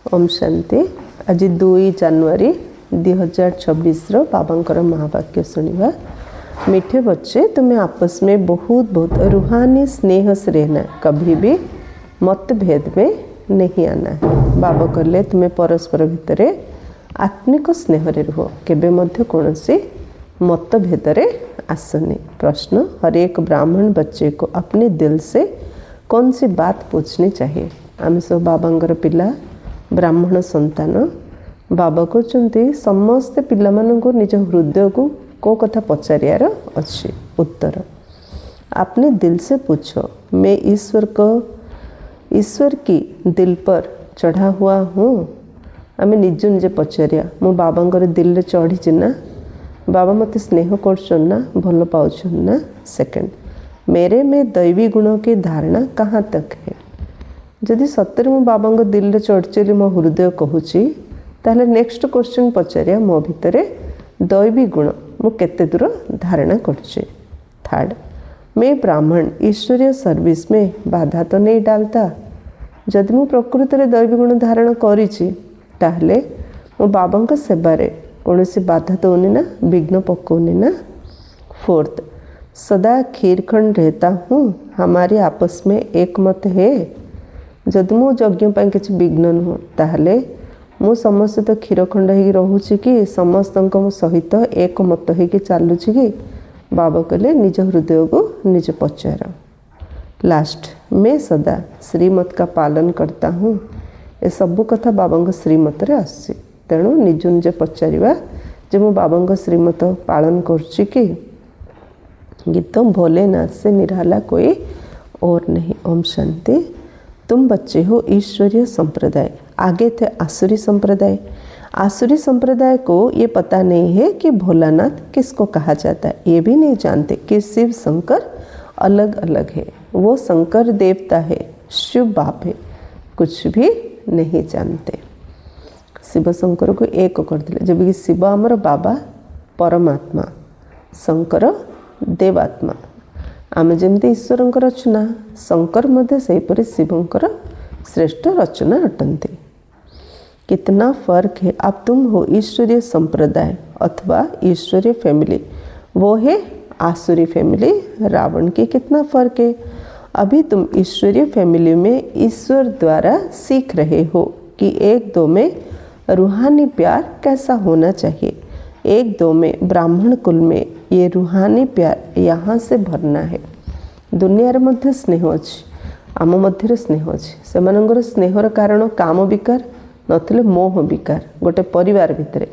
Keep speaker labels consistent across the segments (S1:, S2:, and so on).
S1: ओम शांति। आज 2 जानुआरी 2026 बाबांकर महावाक्य सुनिबा। मीठे बच्चे, तुम्हें आपस में बहुत बहुत रूहानी स्नेह से रहना, कभी भी मतभेद में नहीं आना है। बाबा कहले तुम्हें परस्पर भितर आत्मिक स्नेह रुह, केबे मध्य कौनसी मतभेद आसनी। प्रश्न, हर एक ब्राह्मण बच्चे को अपने दिल से कौन सी बात पूछनी चाहिए। आम सब बाबांकर पिला, ब्राह्मण संतान। बाबा कहते समस्ते पिला माननको निज हृदय को कथा पचारियार अच्छी। उत्तर, अपने दिल से पूछो, मैं ईश्वर की दिल पर चढ़ा हुआ हूँ। आम निज निजे पचारिया, मु बाबांकर दिल रे चढ़ी ना, बाबा मत स्नेह करना, भल पाना। सेकेंड, मेरे में दैवी गुणों की धारणा कहाँ तक है। जदि सत्य मो बाबा दिल रे चढ़ी मो हृदय कहूँ, ताहले नेक्स्ट क्वेश्चन पचारिया मो भितर दैवी गुण मु केते दूर धारणा करछे। थर्ड, मैं ब्राह्मण ईश्वरीय सर्विस में बाधा तो नहीं डालता। जदि मु प्रकृति रे दैवी गुण धारण करिछि, ताहले मो बाबा सेवारे कौनसी बाधा दौनी ना, विघ्न पकौनी ना। फोर्थ, सदा खीरखंड रहता हूँ, हमारी आपस में एक मत है। जदि मो यज्ञ पाई किछि विघ्न नुह, ताहले मु समस्त तो क्षीरखंड हो रोचे कि समस्त सहित एक मत हो चलुची कि। बाबा कहले निज हृदय को निज पचार। लास्ट, मैं सदा श्रीमत का पालन करता हूँ। ये सब कथा बाबा श्रीमत रे आसी। तेणु निज निज पचारिबा जे मु बाबा श्रीमत पालन करछि कि। गीत भोलेनाथ से निराला कोई और नहीं। ओम शांति। तुम बच्चे हो ईश्वरीय संप्रदाय, आगे थे आसुरी संप्रदाय। आसुरी संप्रदाय को ये पता नहीं है कि भोलानाथ किसको कहा जाता है। ये भी नहीं जानते कि शिव शंकर अलग अलग है, वो शंकर देवता है, शिव बाप है, कुछ भी नहीं जानते। शिव शंकर को एक कर दिले, जब कि शिव आमर बाबा परमात्मा, शंकर देवात्मा। आम जमती ईश्वर रचना, शंकर मध्य सेहीपरि शिवंकर श्रेष्ठ रचना अटंती। कितना फर्क है। अब तुम हो ईश्वरीय संप्रदाय अथवा ईश्वरीय फैमिली, वो है आसुरी फैमिली रावण की। कितना फर्क है। अभी तुम ईश्वरीय फैमिली में ईश्वर द्वारा सीख रहे हो कि एक दो में रूहानी प्यार कैसा होना चाहिए। एक दो में ब्राह्मण कुल में ये रूहानी प्यार यहाँ से भरना है। दुनिया रे मध्य स्नेह अच्छी, आम मध्य स्नेह अच्छी। से स्नेहर कारण काम विकार नथिले मोह विकार गोटे परिवार भितर,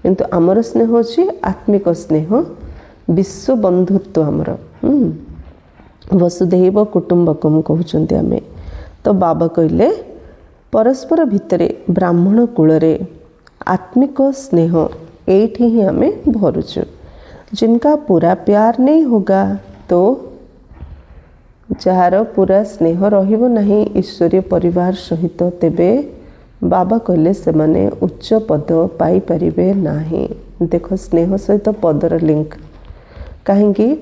S1: किंतु आमर स्नेह अच्छी आत्मिक स्नेह, विश्व बंधुत्व आमर। वसुधैव कुटुंबकम कहते आम। तो बाबा कहले परस्पर भितर ब्राह्मण कूल आत्मिक स्नेह एठी ही हमें भरुचु। जिनका पूरा प्यार नहीं होगा, तो जार पूरा स्नेह रहिबो नहीं ईश्वरीय परिवार सहित, तेबे बाबा कहले से माने उच्च पद पाई परिबे नाही। देखो स्नेह सहित पदर लिंक। कहीं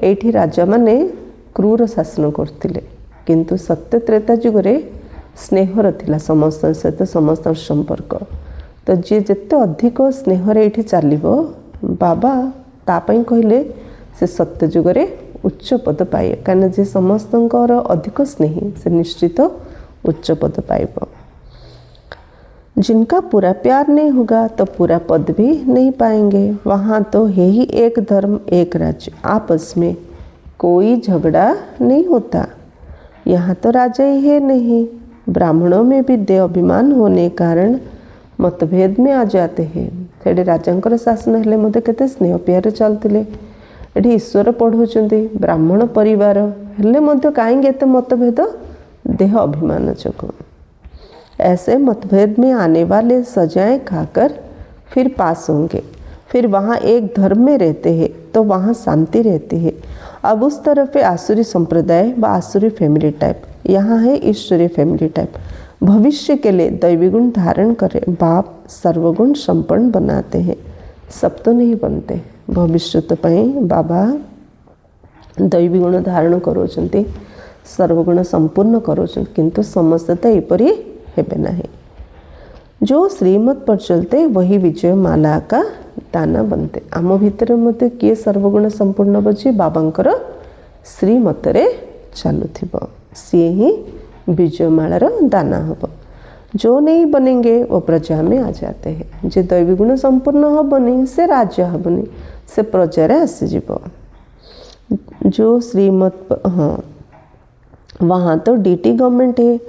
S1: एठी राजा माने क्रूर शासन करथिले, किंतु सत्य त्रेता जुगरे स्नेहर थिला समस्त सहित समस्त संपर्क। तो जी जिते अधिक स्नेह ये चलो, बाबा तापाई कहले से सत्य जुगरे उच्च पद पाए। कहीं जी समस्त अधिक स्नेही से निश्चित उच्च पद पाइब। जिनका पूरा प्यार नहीं होगा तो पूरा पद भी नहीं पाएंगे। वहाँ तो है ही एक धर्म एक राज्य, आपस में कोई झगड़ा नहीं होता। यहाँ तो राजा ही है नहीं। ब्राह्मणों में भी देह अभिमान होने कारण मतभेद में आ जाते हैं। से राजा शासन हेले मत केते स्नेह प्यार चलते। ये ईश्वर पढ़ाऊँ ब्राह्मण परिवार हेले मध्य कहीं एत मतभेद, देह अभिमान जोगु। ऐसे मतभेद में आने वाले सजाएं खाकर फिर पास होंगे। फिर वहाँ एक धर्म में रहते हैं तो वहाँ शांति रहती है। अब उस तरफ है आसुरी संप्रदाय व आसुरी फैमिली टाइप, यहाँ है ईश्वरीय फैमिली टाइप। भविष्य के लिए दैवी गुण धारण करें। बाप सर्वगुण संपन्न बनाते हैं, सब तो नहीं बनते। भविष्य तो पाई बाबा दैवी गुण धारण करोचंती, सर्वगुण संपूर्ण करोचंती, किंतु समस्त तो एपरी हेबे नाही। जो श्रीमत पर चलते वही विजय माला का दाना बनते। आम भितर मते किए सर्वगुण संपूर्ण बची बाबांकर श्रीमतरे चलुथिबो सी ही विजयमालार दाना हब। जो नहीं बनेंगे वो प्रजा में आ जाते हैं। जे दैवी गुण संपूर्ण हबनी से राजा हबनी से प्रजा आसीज। जो श्रीमत हाँ वहाँ तो डीटी गवर्नमेंट है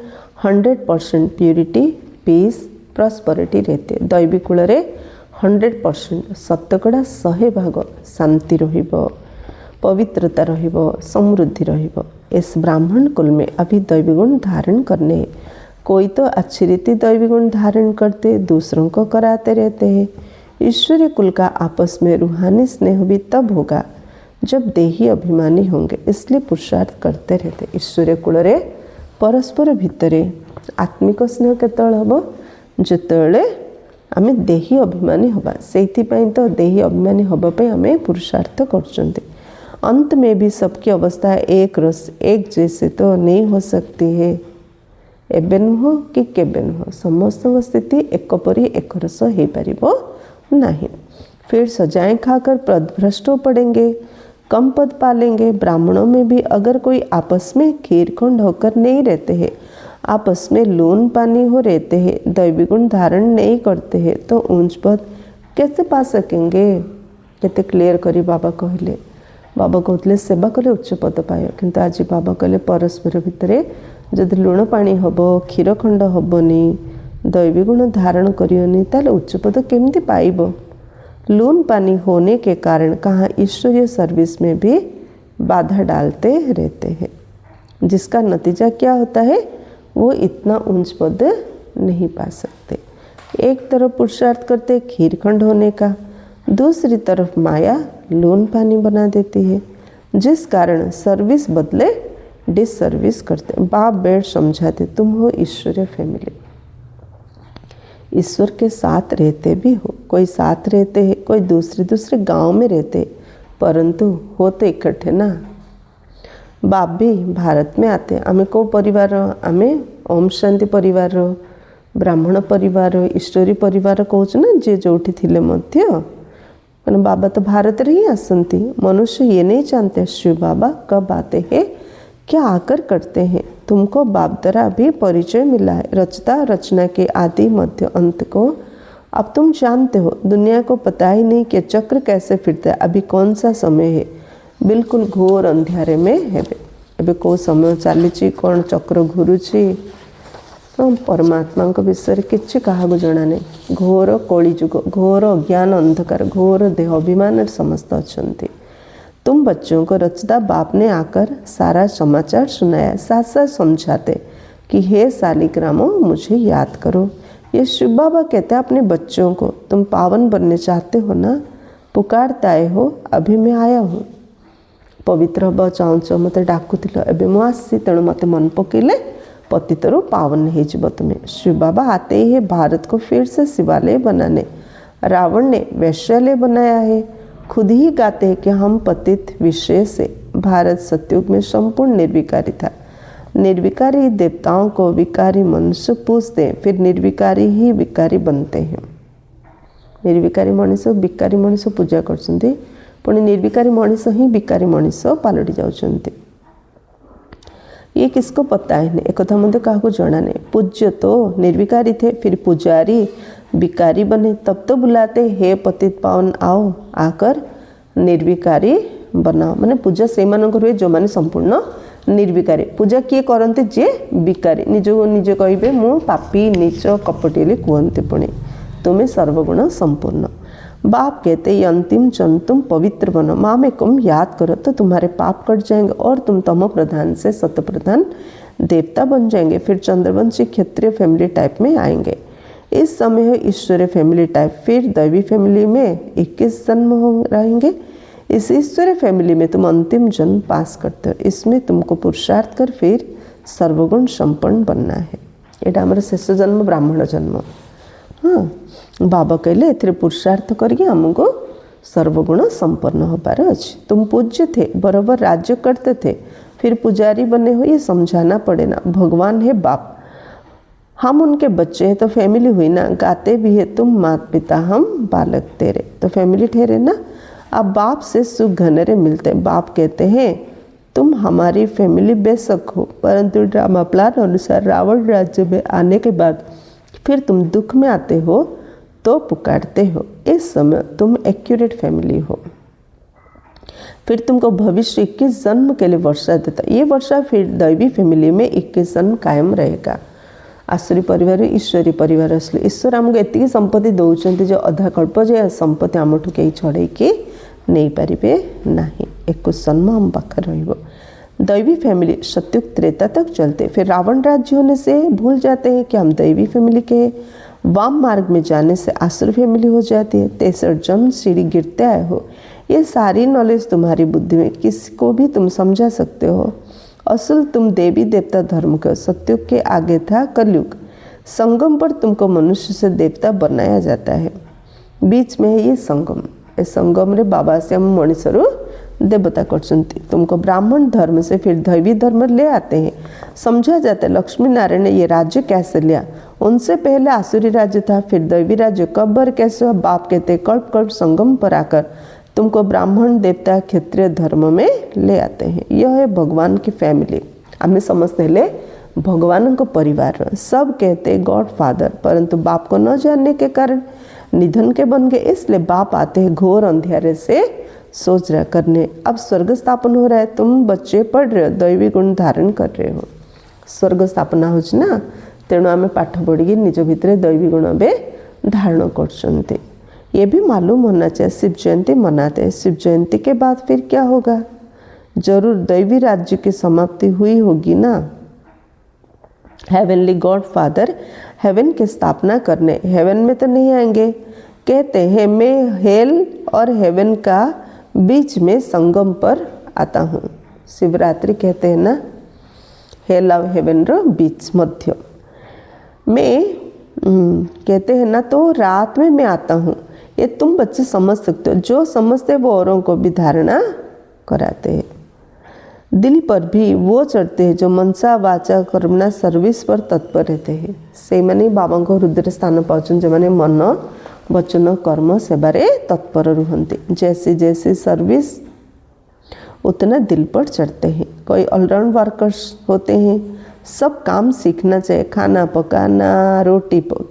S1: 100% प्यूरिटी पीस प्रॉस्पेरिटी रहते। दैवी कूल 100% शतकड़ा 100 भाग शांति रहिबो, पवित्रता रहिबो, समृद्धि रहिबो। इस ब्राह्मण कुल में अभी दैवी गुण धारण करने हैं। कोई तो अच्छी रीति दैवी गुण धारण करते दूसरों को कराते रहते हैं। ईश्वरीय कुल का आपस में रूहानी स्नेह भी तब होगा जब देही अभिमानी होंगे। इसलिए पुरुषार्थ करते रहते। ईश्वरीय कुल रे परस्पर भितरे आत्मिक स्नेह केतल हम जिते आम देही अभिमानी हवा। से तो देही अभिमानी हवाई आम पुरुषार्थ कर। अंत में भी सबकी अवस्था एक रस एक जैसे तो नहीं हो सकती है। एबे नुह कि केबे नुह समस्त स्थिति एक परी एक रस हो पारिबो नहीं। फिर सजाएं खाकर पदभ्रष्ट हो पड़ेंगे, कम पद पालेंगे। ब्राह्मणों में भी अगर कोई आपस में खीरखंड होकर नहीं रहते हैं, आपस में लून पानी हो रहते हैं, दैवी गुण धारण नहीं करते हैं, तो ऊंच पद कैसे पा सकेंगे। केते क्लियर करी बाबा कहले। बाबा कहते सेवा कले उच्च पद पाए, किंतु आज बाबा कहले परस्पर भितर जदि लुण पानी हम क्षीरखंड हेनी, दैवी गुण धारण करियोनी ताले उच्च पद केमती पाइब। लून पानी होने के कारण कहाँ ईश्वरीय सर्विस में भी बाधा डालते रहते हैं, जिसका नतीजा क्या होता है वो इतना ऊंच पद नहीं पा सकते। एक तरफ पुरुषार्थ करते खीरखंड होने का, दूसरी तरफ माया लून पानी बना देती है, जिस कारण सर्विस बदले डिसर्विस करते। बाप बेट समझाते तुम हो ईश्वरीय फैमिली, ईश्वर के साथ रहते भी हो। कोई साथ रहते हैं, कोई दूसरे गांव में रहते, परंतु होते इकट्ठे ना। बाप भी भारत में आते। आमे को परिवार, आमे ओम शांति परिवार, ब्राह्मण परिवार, ईश्वरी परिवार कहूँ ना, जे जोठी थिले मध्य बाबा तो भारत रे ही आसंती। मनुष्य ये नहीं जानते शिव बाबा कब आते हैं, क्या आकर करते हैं। तुमको बाप द्वारा भी परिचय मिला है, रचता रचना के आदि मध्य अंत को अब तुम जानते हो। दुनिया को पता ही नहीं कि चक्र कैसे फिरता है, अभी कौन सा समय है। बिल्कुल घोर अंधारे में है। एबे को समय चली कौन चक्र घुरुची परमात्मा विषय किसी क्या जना नहीं। घोर कलिजुग, घोर अज्ञान अंधकार, घोर देह अभिमान समस्त अच्छा। तुम बच्चों को रचदा बाप ने आकर सारा समाचार सुनाया, साथ साथ समझाते कि हे सालिग्रामो मुझे याद करो। ये शिव बाबा कहते हैं अपने बच्चों को, तुम पावन बनने चाहते हो ना, पुकारते आए हो, अभी मैं आया हूँ। पवित्र हम चाहूँ मत डाकुल, एवं मुझे तेणु मत मन पकईले पतितरु पावन हो तुम्हें। शिव बाबा आते ही है भारत को फिर से शिवालय बनाने। रावण ने वैश्यालय बनाया है। खुद ही गाते हैं कि हम पतित विषय से। भारत सतयुग में संपूर्ण निर्विकारी था। निर्विकारी देवताओं को विकारी मनुष्य पूजते हैं, फिर निर्विकारी ही विकारी बनते हैं। निर्विकारी मनुष्य विकारी मनुष्य पूजा करते, पुणी निर्विकारी मनुष्य ही विकारी मनुष्य पलटि जाउछन्ते। ये किसको पता है नहीं, एक मध्य क्या जना नहीं। पूज्य तो निर्विकारी थे, फिर पुजारी विकारी बने, तब तो बुलाते हे पतित पावन आओ, आकर निर्विकारी बनाओ। माने पूजा से हुए जो माने संपूर्ण निर्विकारी। पूजा किए करते जे विकारी, निजको निजे कहे मु पापी नीच कपटी कहते, पुणी तुम्हें सर्वगुण संपूर्ण। बाप कहते ये अंतिम जन्म तुम पवित्र बनो, मामेकम याद करो तो तुम्हारे पाप कट जाएंगे और तुम तमो प्रधान से सत प्रधान देवता बन जाएंगे। फिर चंद्रवंशी क्षत्रिय फैमिली टाइप में आएंगे। इस समय है ईश्वरीय फैमिली टाइप, फिर दैवी फैमिली में 21 जन्म रहेंगे। इस ईश्वरीय फैमिली में तुम अंतिम जन्म पास करते हो। इसमें तुमको पुरुषार्थ कर फिर सर्वगुण संपन्न बनना है। यहाँ आमर शेष जन्म ब्राह्मण जन्म। हाँ, बाबा कहले ए पुरुषार्थ करके आमको सर्वगुण संपन्न होबार अच्छे। तुम पूज्य थे, बराबर राज्य करते थे, फिर पुजारी बने हो, ये समझाना पड़े ना। भगवान है बाप, हम उनके बच्चे हैं तो फैमिली हुई ना। गाते भी है तुम माता पिता हम बालक तेरे, तो फैमिली ठहरे ना। अब बाप से सुख घनेरे मिलते। बाप कहते हैं तुम हमारी फैमिली बेशक हो, परंतु ड्रामा प्लान अनुसार रावण राज्य में आने के बाद फिर तुम दुख में आते हो तो पुकारते हो। इस समय तुम एक्यूरेट फैमिली हो। फिर तुमको भविष्य 21 जन्म के लिए वर्षा देता। ये वर्षा फिर दैवी फैमिली में 21 जन्म कायम रहेगा। आसुरी परिवार ईश्वरी परिवार असली ईश्वर आमको एतिकी संपत्ति दौरान जो अधा कल्प जे संपत्ति आमठू कहीं छड़े नहीं पारे ना। 21 जन्म हम पाखे रहिबो। दैवी फैमिली सत्युग त्रेता तक चलते, फिर रावण राज्य होने से भूल जाते हैं कि हम दैवी फैमिली के। वाम मार्ग में जाने से आसुर फैमिली हो जाती है। 63 जन्म सीढ़ी गिरते आए हो। ये सारी नॉलेज तुम्हारी बुद्धि में किसी को भी तुम समझा सकते हो। असल तुम देवी देवता धर्म का सत्युग के आगे था कलयुग। संगम पर तुमको मनुष्य से देवता बनाया जाता है। बीच में है ये संगम। ये संगम रे बाबा से हम मनुष्य देवता करते। तुमको ब्राह्मण धर्म से फिर दैवी धर्म ले आते हैं। समझा जाता है लक्ष्मी नारायण ने ये राज्य कैसे लिया। उनसे पहले आसुरी राज्य था, फिर दैवी राज्य कब और कैसे हुआ। बाप कहते कल्प कल्प संगम पर आकर तुमको ब्राह्मण देवता क्षत्रिय धर्म में ले आते हैं। यह है भगवान की फैमिली। हमें समझते ले भगवान को परिवार सब कहते गॉड फादर, परंतु बाप को न जानने के कारण निधन के बन गए। इसलिए बाप आते हैं घोर अंधेरे से सोच रहा करने। अब स्वर्ग स्थापन हो रहा है, तुम बच्चे पढ़ रहे हो, दैवी गुण धारण कर रहे हो। स्वर्ग स्थापना हो ना, तेणु आम पाठ पढ़ी निज भितर दैवी गुण भी धारण कर। ये भी मालूम होना चाहिए शिव जयंती मनाते हैं। शिव जयंती के बाद फिर क्या होगा, जरूर दैवी राज्य की समाप्ति हुई होगी ना। हेवनली गॉड फादर हेवन की स्थापना करने, हेवन में तो नहीं आएंगे। कहते हैं मैं हेल और हेवन का बीच में संगम पर आता हूँ। शिवरात्रि कहते हैं ना, हेल और हेवन रो बीच मध्य में कहते हैं ना, तो रात में मैं आता हूँ। ये तुम बच्चे समझ सकते हो। जो समझते वो औरों को भी धारणा कराते हैं। दिल पर भी वो चढ़ते हैं जो मनसा वाचा कर्मणा सर्विस पर तत्पर रहते हैं। से माने बाबा को हृदय स्थान पाचन जो माने मन वचन कर्म सेवारे तत्पर रुहंती। जैसे जैसे सर्विस उतना दिल पर चढ़ते हैं। कोई ऑलराउंड वर्कर्स होते हैं, सब काम सीखना चाहिए। खाना पकाना,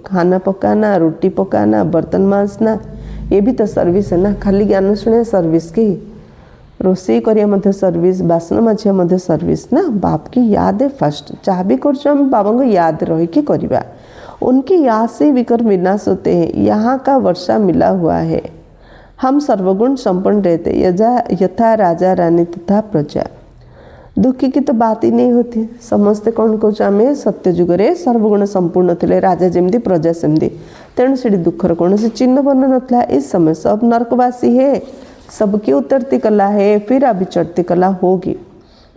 S1: खाना पकाना, रोटी पकाना, बर्तन मांजना, ये भी तो सर्विस है ना। खाली ज्ञान शुणे सर्विस की, रोषेई करिया मध्य सर्विस, बासन माजिया मध्य सर्विस ना। बाप की याद है फर्स्ट। जहाँ भी कर बाबा को याद रही कि करवा। उनकी याद से विकर विनाश होते हैं। यहाँ का वर्षा मिला हुआ है। हम सर्वगुण संपन्न रहते, यथा राजा रानी तथा प्रजा। दुखी की तो बात ही नहीं होती। समस्ते कौन कौच आम सत्य जुगरे सर्वगुण संपूर्ण थे, राजा जमी प्रजा सेमती। तेणु से दुखर कौन से चिन्ह बन नाला। इस समय सब नरकवासी है, सबकी उतरती कला है, फिर अभी चढ़ती कला होगी।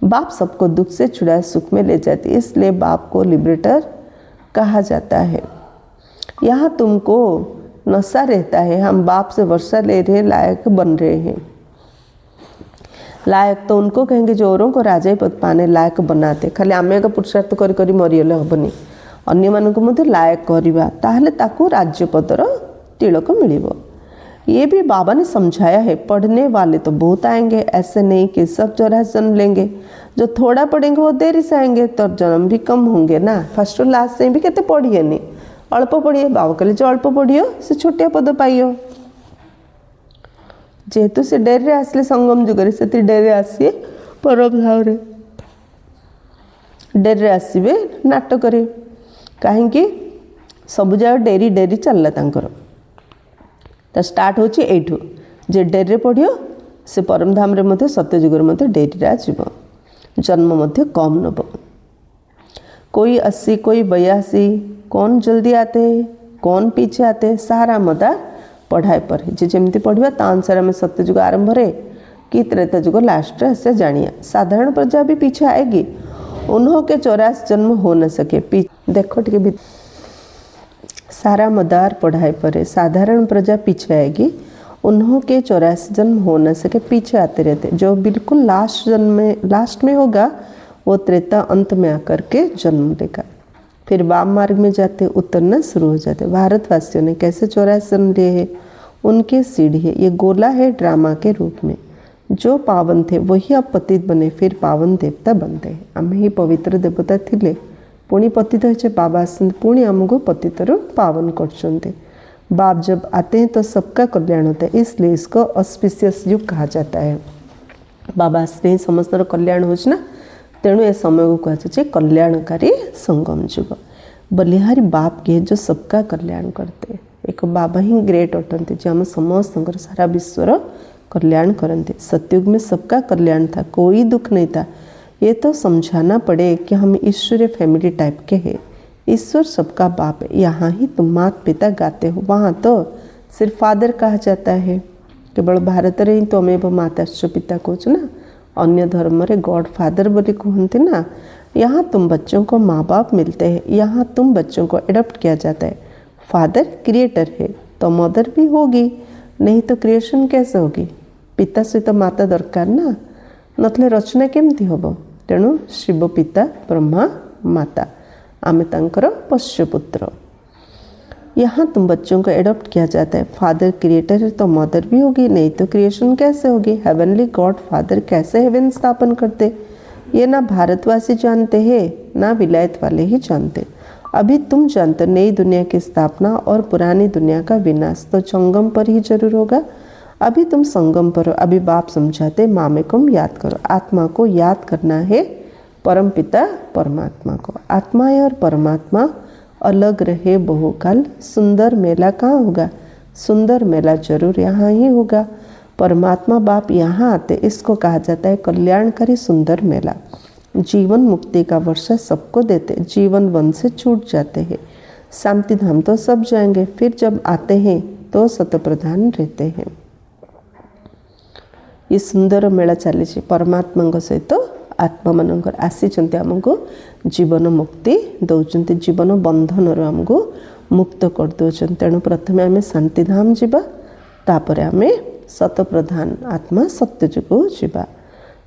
S1: बाप सबको दुख से छुड़ाए सुख में ले जाती, इसलिए बाप को लिबरेटर कहा जाता है। यहाँ तुमको नशा रहता है, हम बाप से वर्षा ले रहे, लायक बन रहे हैं। लायक तो उनको कहेंगे जो औरों को राजा पद पाने लायक बनाते। खाली आमे का पुरुषार्थ करी करी मरीगले हेनी, अन्य मानक मध्य लायक करवा, ताहले ताकू राज्य पदर तिलक मिलिबो। ये भी बाबा ने समझाया है। पढ़ने वाले तो बहुत आएंगे, ऐसे नहीं कि सब 84 जन्म लेंगे। जो थोड़ा पढ़ेंगे वो देरी से आएंगे, तो जन्म भी कम होंगे ना। फर्स्ट और लास्ट से भी कहते पढ़िए नहीं, अल्प पढ़िए। बाबा कहले जो अल्प पढ़ियो से छोटिया पद पाइयो। जेहेतु से डेरी आसले संगम जुगरे से डेरी आसिए परम भाव डेरी आसवे नाटक कहीं सब जगह डेरी डेरी चलला तांकर। तो स्टार्ट होची एठू जे डेरी पढ़ियो से परम धाम रे मध्य सत्य जुगर मध्य डेरी आजीव, जन्म मध्य कम नब। कोई 80 कोई 82, कौन जल्दी आते हैं कौन पीछे आते हैं, सारा मदार पढ़ाई पर है। जे जमती पढ़िबा ता अनुसार में सत्य जुग आरंभ रे कि त्रेता जुग लास्ट रे से जानिया। साधारण प्रजा भी पीछे आएगी, उन्हों के 84 जन्म हो न सके। देखो ठीक भी सारा मदार पढ़ाई पर है, साधारण प्रजा पीछे आएगी, उन्हों के 84 जन्म हो न सके, पीछे आते रहते। जो बिल्कुल लास्ट में होगा वो त्रेता अंत में आकर के जन्म लेगा। फिर वाम मार्ग में जाते उतरना शुरू हो जाते। भारतवासियों ने कैसे 84 लिए है, उनकी सीढ़ी है। ये गोला है ड्रामा के रूप में। जो पावन थे वही अब पतित बने, फिर पावन देवता बनते हैं। आम ही पवित्र देवता थिले, पुणी पतित होचे बाबा आसते, पुणी आमको पतितर पावन करछन्ते। बाप जब आते हैं तो सबका कल्याण होता है, इसलिए इसको ऑस्पिशियस युग कहा जाता है। बाबा आसते ही समस्त कल्याण हो ना, तेणु ए समय को कहुचे कल्याणकारी संगम युग। बलिहारी बाप के जो सबका कल्याण करते, एक बाबा ही ग्रेट अटंती जो आम समस्त सारा विश्वर कल्याण करते। सतयुग में सबका कल्याण था, कोई दुख नहीं था। ये तो समझाना पड़े कि हम ईश्वरीय फैमिली टाइप के हैं। ईश्वर सबका बाप है। यहाँ ही तुम माता पिता गाते हो, वहाँ तो सिर्फ फादर कहा जाता है। केवल भारत रे ही तमेव माताश्च पिता कौच ना, अन्य धर्म रे गॉड फादर बोली कहते ना। यहाँ तुम बच्चों को माँ बाप मिलते हैं, यहाँ तुम बच्चों को एडॉप्ट किया जाता है। फादर क्रिएटर है तो मदर भी होगी, नहीं तो क्रिएशन कैसे होगी। पिता सहित माता दरकार ना, नथले रचना केमती हम। तेणु शिव पिता ब्रह्मा माता, आमे तांकर पोष्यपुत्र। यहाँ तुम बच्चों को एडॉप्ट किया जाता है। फादर क्रिएटर है तो मदर भी होगी, नहीं तो क्रिएशन कैसे होगी। हेवनली गॉड फादर कैसे हेवन स्थापन करते, ये ना भारतवासी जानते हैं ना विलायत वाले ही जानते। अभी तुम जानते नई दुनिया की स्थापना और पुरानी दुनिया का विनाश तो संगम पर ही जरूर होगा। अभी तुम संगम पर हो। अभी बाप समझाते मामेकम याद करो। आत्मा को याद करना है, परम पिता परमात्मा को। आत्मा है और परमात्मा अलग रहे बहुकाल। सुंदर मेला कहाँ होगा, सुंदर मेला जरूर यहाँ ही होगा। परमात्मा बाप यहाँ आते, इसको कहा जाता है कल्याणकारी सुंदर मेला। जीवन मुक्ति का वर्षा सबको देते, जीवन वन से छूट जाते हैं। शांति धाम तो सब जाएंगे, फिर जब आते हैं तो सतप्रधान रहते हैं। ये सुंदर मेला चली परमात्मा सहित आत्मा मानकर आसीचंते आमको जीवन मुक्ति दौरान, जीवन बंधन आमको मुक्त कर दौरान। तेणु प्रथम आम शांतिधाम जावा, तापर आम सतप्रधान आत्मा सत्यजुग जावा।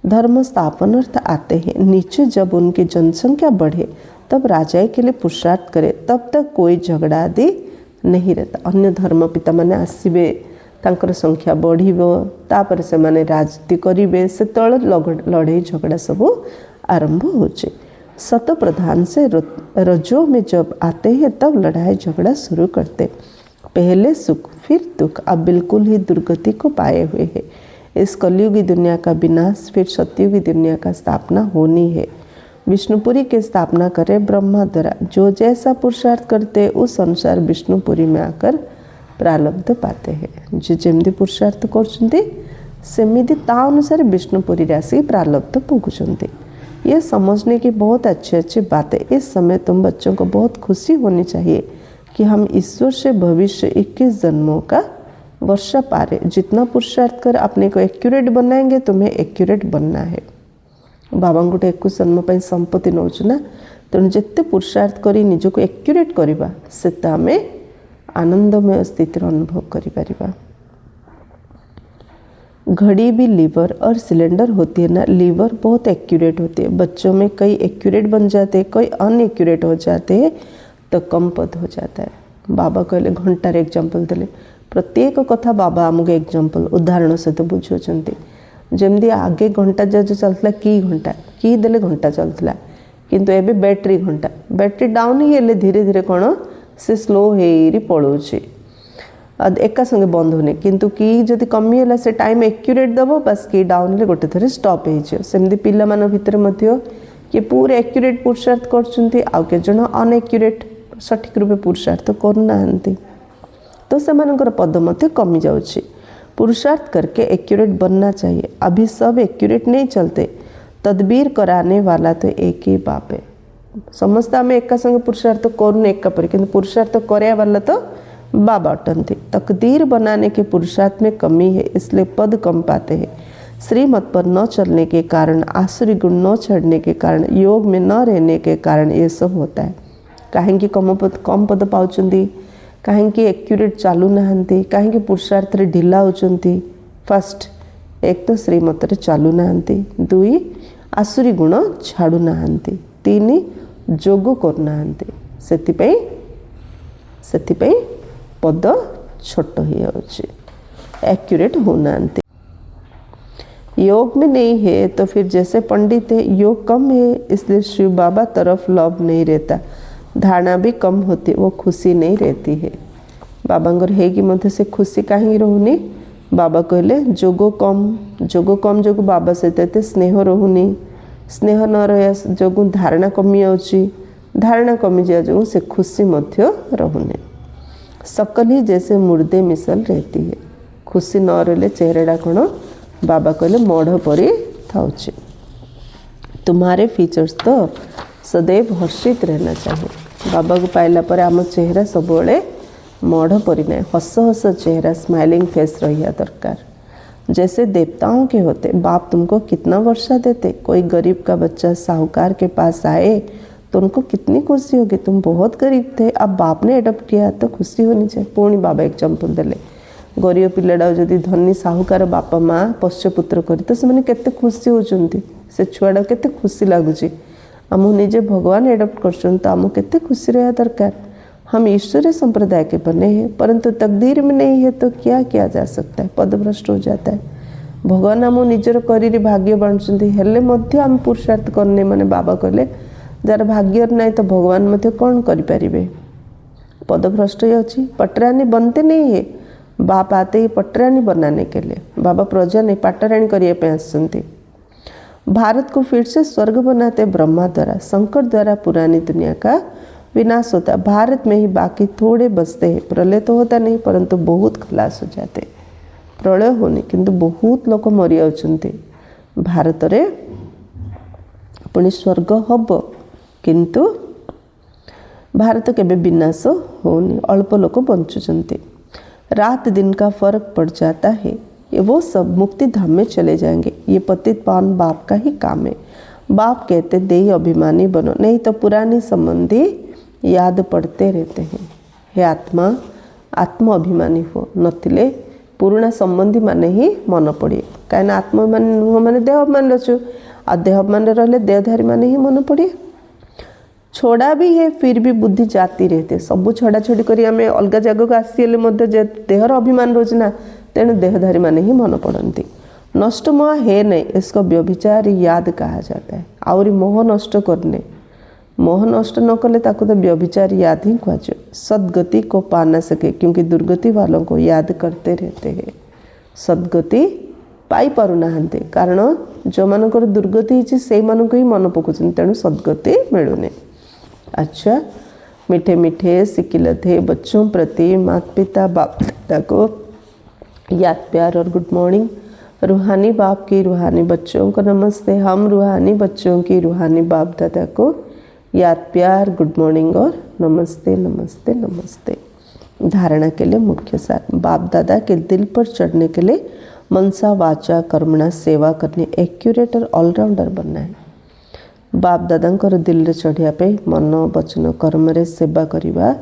S1: धर्म स्थापन अर्थ आते हैं। नीचे जब उनकी जनसंख्या बढ़े तब राजा के लिए पुरुषार्थ करे, तब तक कोई झगड़ा आदि नहीं रहता। अन्य धर्म पिता माने आसबे, तांकर संख्या बढ़िबो, तापर से माने राजनीति करिवे, से लड़ाई झगड़ा सब आरंभ होचे। सतप्रधान से रजो में जब आते हैं तब लड़ाई झगड़ा शुरू करते। पहले सुख फिर दुख, अब बिल्कुल ही दुर्गति को पाए हुए हैं। इस कलयुगी दुनिया का विनाश, फिर सतयुगी दुनिया का स्थापना होनी है। विष्णुपुरी की स्थापना करे ब्रह्मा द्वारा। जो जैसा पुरुषार्थ करते उस अनुसार विष्णुपुरी में आकर प्रारब्ध पाते हैं। जो जमी पुरुषार्थ करमिति ता अनुसार विष्णुपुरी राशि प्रारब्ध भोगुंट। ये समझने की बहुत अच्छी बात है। इस समय तुम बच्चों को बहुत खुशी होनी चाहिए कि हम ईश्वर से भविष्य 21 जन्मों का वर्षा पा रहे। जितना पुरुषार्थ कर अपने को एक्यूरेट बनाएंगे, तुम्हें एक्यूरेट बनना है। बाबा गोटे 21 जन्म संपत्ति नौचुना, तेणु जिते पुरुषार्थ कर निजक एक्यूरेट करवा सेता आम आनंदमय स्थिति अनुभव करिपरिबा। घड़ी भी लीवर और सिलेंडर होती है ना। लीवर बहुत एक्यूरेट होती है। बच्चों में कई एक्यूरेट बन जाते हैं, कई अनएक्यूरेट हो जाते हैं, तो कम पद हो जाता है। बाबा कहले घंटार एग्जांपल देले, प्रत्येक कथा बाबा आमको एग्जांपल उदाहरण सहित बुझाउछन्ति। जमती आगे घंटा जो चलता की घंटा की देले घंटा चलता, किंतु एबे बैटरी घंटा, बैटरी डाउन ही हेले धीरे धीरे कौन से स्लो हो पलाउछि, एका संगे बंद होने। किंतु की जदि कमिगला से टाइम एक्यूरेट दब, बस की डाउन ले गोटे थर स्टॉप हो। सेमती पिला मान भितर मध्य किए पूरे एक्यूरेट पुरुषार्थ करछन्ति, आउ के जण अनएक्यूरेट सठिक रूपे पुरुषार्थ करूनाहांती, तो सेमानकर पद मध्य कमी जाउछि। पुरुषार्थ करके एक्यूरेट बनना चाहिए। अभी सब एक्यूरेट नहीं चलते। तदबीर कराने वाला तो एक ही बाप है। समस्त आम एका संगे पुरुषार्थ करूने एका पर, किंतु पुरुषार्थ कराया वाला तो बाबा अटंती। तकदीर बनाने के पुरुषार्थ में कमी है, इसलिए पद कम पाते हैं। श्रीमत पर न चलने के कारण, आसुरी गुण न चढ़ने के कारण, योग में न रहने के कारण ये सब होता है। कहीं कम पद पाउचंदी, कहीं एक्यूरेट चालू नहांती, कहीं पुरुषार्थ रे ढिला होचंती। फर्स्ट एक तो श्रीमत रे चालू नहांती, दुई आसुरी गुण छाड़ू नहांती, तीन जोग करू नहांती। से पद छोट हो एक्यूरेट होना। योग में नहीं है तो फिर जैसे पंडित है योग कम है इसलिए शिव बाबा तरफ लव नहीं रहता, धारणा भी कम होती, वो खुशी नहीं रहती है। बाबांगर है कि मध्य से खुशी कहीं रहुनी, बाबा कहले जोग कम जोग बाबा सहित स्नेह रहुनी, स्नेह न रहा जो धारणा कमी जाऊँगी, धारणा कमी जा जो से खुशी मध्य रहुनी। सकल ही जैसे मुर्दे मिसल रहती है, खुशी न रहे चेहरा कौन बाबा कहले मढ़ परी था। तुम्हारे फीचर्स तो सदैव हर्षित रहना चाहिए। बाबा को पाइला पर आम चेहरा सब मढ़ परी ना हस हस चेहरा स्माइलिंग फेस रहा दरकार। जैसे देवताओं के होते, बाप तुमको कितना वर्षा देते, कोई गरीब का बच्चा साहूकार के पास आए तो उनको कितनी खुशी होगी, तुम बहुत गरीब थे अब बाप ने एडप्ट किया तो खुशी होनी चाहिए। पुणी बाबा एग्जांपल देले, गरीब पिलाटा जदि धनी साहूकार बापा माँ पोष्यपुत्र कर तो से केते खुशी होचंती, से छुआटा केते खुशी लगुच। आम निजे भगवान एडप्ट कर तो आम केते खुशी रहा दरकार। हम ईश्वरीय संप्रदाय के बने हैं परंतु तकदीर में नहीं है तो क्या किया जा सकता है, पदभ्रष्ट हो जाता है। भगवान आम निजर करी भाग्य बांटुंट हेले मध्य आम पुरुषार्थ करने माने बाबा कहले जार भाग्य नहीं तो भगवान मध्य कौन करें, पदभ्रष्ट ही पटरानी बनते नहीं है। बाप आते ही पटरानी बनाने के लिए, बाबा प्रजा नहीं पाटरानी करने आसते। भारत को फिर से स्वर्ग बनाते ब्रह्मा द्वारा, शंकर द्वारा पुरानी दुनिया का विनाश होता, भारत में ही बाकी थोड़े बचते हैं। प्रलय तो होता नहीं परंतु बहुत खलास हो जाते, प्रलय होने किंतु बहुत लोग मरी जाउछन्ते। भारत रे पुणी स्वर्ग हब किंतु भारत केबे विनाश होनी, अल्प लोग बंचुचन्ते। रात दिन का फर्क पड़ जाता है, ये वो सब मुक्ति धाम में चले जाएंगे। ये पतित पावन बाप का ही काम है। बाप कहते देही अभिमानी बनो, नहीं तो पुरानी संबंधी याद पड़ते रहते हैं। हे आत्मा आत्म अभिमानी हो, नथिले पुराना संबंधी माने ही मन पड़े। कहीं आत्माभिमानी नुह मैंने देह अभिमान रचु, आ देह अभिमान रहे देहधारी माने ही मन पड़े। छोड़ा भी है फिर भी बुद्धि जाती रहते, सबू छड़ा छड़ी करी आम अलग जगह को आसीगले देहर अभिमान रोचे ना, तेणु देहधारी माने ही मन पड़ती। नष्ट मोह है नहीं, इसको व्यभिचार याद कहा जाता है। आउरी मोह नष्ट करने, मोह नष्ट न कले ताको तो व्यभिचार याद ही कहुए। सदगति को पा ना सके क्योंकि दुर्गति वालों को याद करते रहते हैं। सदगति पाई पारु नाहांते कारण जो मानकर दुर्गति से ही मन पकाउछन, तेणु सदगति मिलुनी। अच्छा, मीठे मीठे सिकिलते बच्चों प्रति माता पिता बाप दादा को याद प्यार और गुड मॉर्निंग। रूहानी बाप की रूहानी बच्चों को नमस्ते। हम रूहानी बच्चों की रूहानी बाप दादा को याद प्यार गुड मॉर्निंग और नमस्ते नमस्ते नमस्ते। धारणा के लिए मुख्य सार, बाप दादा के दिल पर चढ़ने के लिए मनसा वाचा कर्मणा सेवा करने, एक्यूरेट और ऑलराउंडर बनना है। बाप दादा दिल चढ़िया पे मन वचन कर्म रे सेवा करवा,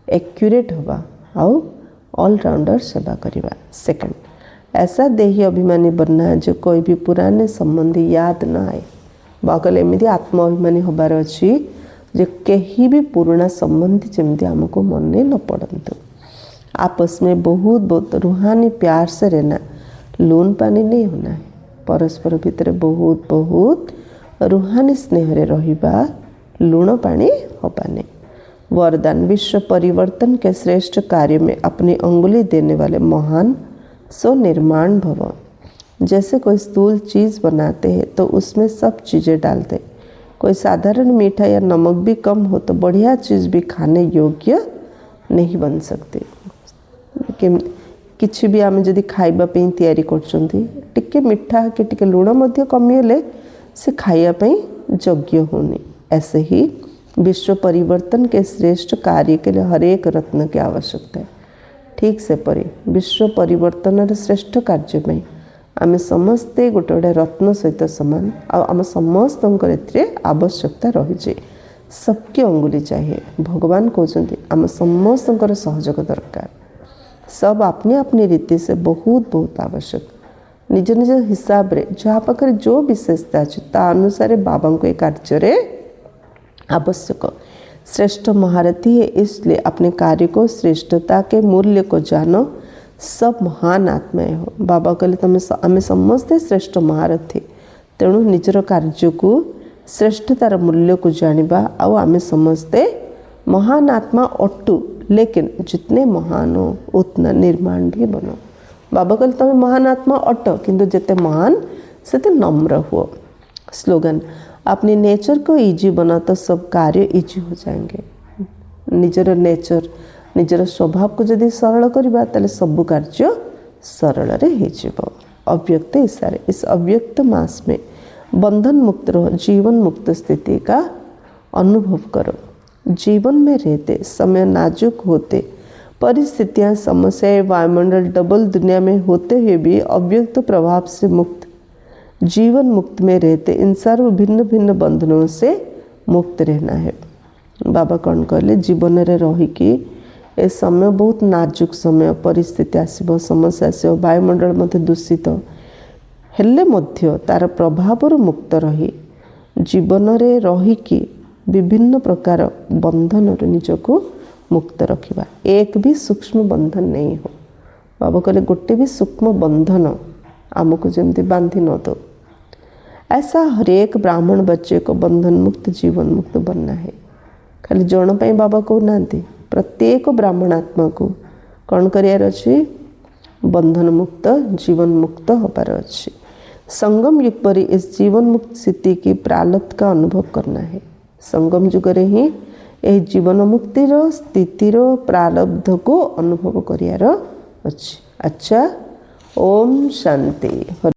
S1: एक्यूरेट हवा आउ ऑलराउंडर सेवा करवा। सेकंड, ऐसा देही अभिमानी बनना है जो कोई भी पुराने संबंधी याद ना आए। बाकल एमती आत्माभिमानी हबार अच्छी जो कहीं भी पुराना संबंधी जमती आमको मन न पड़तु। आपस में बहुत बहुत रूहानी प्यार से रहना, लून पानी नहीं होना है। परस्पर भितर बहुत बहुत रूहानी स्नेह रे रहिबा, लूण पानी हबाने। वरदान, विश्व परिवर्तन के श्रेष्ठ कार्य में अपनी अंगुली देने वाले महान सो निर्माण भव। जैसे कोई स्थूल चीज़ बनाते हैं तो उसमें सब चीज़ें डालते, कोई साधारण मीठा या नमक भी कम हो तो बढ़िया चीज़ भी खाने योग्य नहीं बन सकती। किसी भी आम जदि खाइबा पे तैयारी करछंती, टिके मीठा कि टिके लूण मध्य कमिले से खाइबा योग्य होनी। ऐसे ही विश्व परिवर्तन के श्रेष्ठ कार्य के लिए हर एक रत्न की आवश्यकता है। ठीक से परी विश्व परिवर्तन श्रेष्ठ कार्य में आम समस्ते गोटे गोटे रत्न सहित समान, आम समस्त आवश्यकता रही। सबके अंगुली चाहिए। भगवान कहते आम समस्त सहयोग दरकार। सब अपनी अपनी रीति से बहुत बहुत आवश्यक। निज निज हिसाब रे जहाँ पाखे जो विशेषता अच्छी ता अनुसार बाबा को कार्य आवश्यक। श्रेष्ठ महारथी है, इसलिए अपने कार्य को श्रेष्ठता के मूल्य को जानो, सब महान आत्माएं हो। बाबा कहले तुम आम समस्ते श्रेष्ठ महारथी, तेणु निजर कार्य को श्रेष्ठतार मूल्य को जानिबा। आम समस्ते महान आत्मा अटू, लेकिन जितने महान हो उतना निर्माण भी बनो। बाबा कहले तुम महान आत्मा अट, किंतु जिते महान सेते नम्र हुओ। स्लोगन, अपने नेचर को इजी बना तो सब कार्य इजी हो जाएंगे। निजर नेचर निजर स्वभाव को जदि सरल करबा ताले सब कार्य सरल रे हो जिवो। अव्यक्त इशारे, इस अव्यक्त मास में बंधन मुक्त रहो, जीवन मुक्त स्थिति का अनुभव करो। जीवन में रहते समय नाजुक होते, परिस्थितियां, समस्याएं, वायुमंडल डबल दुनिया में होते हुए भी अव्यक्त प्रभाव से मुक्त, जीवन मुक्त में रहते इन सर्व भिन्न भिन्न बंधनों से मुक्त रहना है। बाबा कौन कहले, जीवन रे रहिकी ए समय बहुत नाजुक समय, परिस्थिति आसब, समस्या आसब, वायुमंडल मध्य दूषित हेले मध्य तार प्रभाव मुक्त रही जीवन रे रहिकी विभिन्न प्रकार बंधन निजको मुक्त रखिबा। एक भी सूक्ष्म बंधन नहीं हो। बाबा कहले गोटे भी सूक्ष्म बंधन आमको जमती बांधी न दो। ऐसा हरेक ब्राह्मण बच्चे को बंधन मुक्त जीवन मुक्त बनना है। खाली जन पाई बाबा कहना, प्रत्येक ब्राह्मण आत्मा को कौन करार अच्छी, बंधन मुक्त जीवन मुक्त होबार अच्छी। संगम युग पर इस जीवन मुक्त स्थिति की प्रारब्ध का अनुभव करना है। संगम युग रे ही यह जीवन मुक्तिर स्थितिर प्रारब्ध को अनुभव करार अच्छी। अच्छा, ओम शांति।